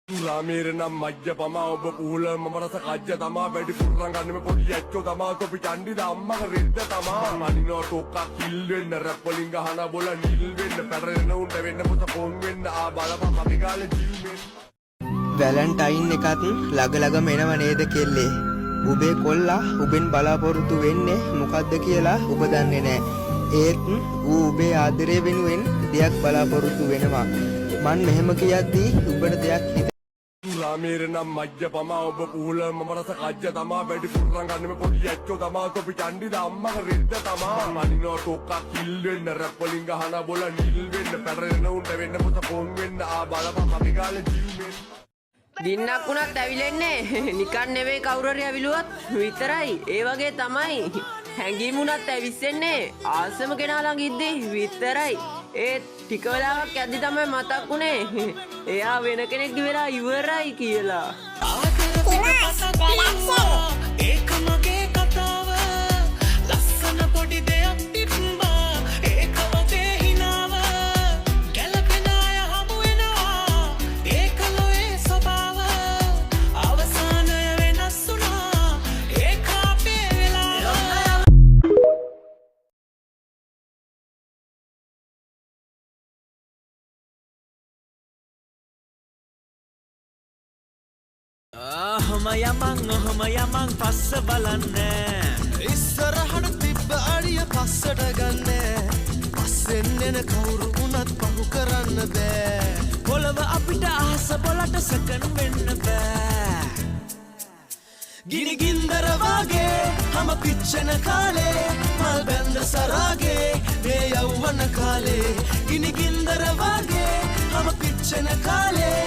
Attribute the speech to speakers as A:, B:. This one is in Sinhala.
A: Ramirna Majja Pama, Pula, Mamasa Kaja Tama, Betty Puranga, Yacho Tama, Topi Chandi, Amma, Rinda Tama, Manino Toka, Kilden, Rapolinga, Hanabola, Nilwin, the Parano, the Venamus of Pongwin, Abalapa, Matigal,
B: Valentine එකත් ළග මෙනව නේද කෙල්ලේ. උබේ කොල්ලා උබෙන් බලාපොරොත්තු වෙන්නේ මොකද්ද කියලා ඔබ දන්නේ නැහැ. ඒත් ඌ උබේ ආදරය වෙනුවෙන් දෙයක් බලාපොරොත්තු වෙනවා. මන් මෙහෙම කියද්දී උඹට දෙයක් හිතෙන්නේ
A: Ramirna Majja Pama, Pula, Mamasa Kaja Tama, Betty Puranga, Yacho Tama, Topi Chandi, Amma, Rinda Tama, Manino Toka, Kilden, Rapolinga, Hanabola, Nilwin, the Parano, the Venamus of Pongwin, Abalapa, Matigal,
C: දින්නක් වුණත් ඇවිලෙන්නේ නිකන් නෙවෙයි කවුරු හරි ඇවිලුවත් විතරයි. ඒ වගේ තමයි. හැංගීම් වුණත් ඇවිස්සෙන්නේ ආසම කෙනා ළඟ ඉද්දි විතරයි. ඒ ටික වෙලාවක් යද්දි තමයි මතක් වුනේ එයා වෙන කෙනෙක් වෙලා ඉවරයි කියලා.
D: ඒක මගේ කතාව ලස්සන පොඩි දෙයක් තිබ්බා ඒක වගේ හිනාව ගැලපෙන අය හමු වෙනවා ඒක ලෝයේ ස්වභාව අවසානය වෙනස් වුණා ඒක අපේ වෙලාව ඔහම යමං පස්ස බලන්නේ ඉස්සරහට තිබ්බ අඩිය පස්සට ගන්නේ පස්සෙන් එන කවුරු වුණත් පහු කරන්න බෑ පොළව අපිට අහස පොළට සකන් වෙන්න බෑ ගිනි ගින්දර වගේ හැම පිච්චෙන කාලේ මල් බැඳ සරාගේ මේ යවුවන කාලේ ගිනි ගින්දර වගේ හැම පිච්චෙන කාලේ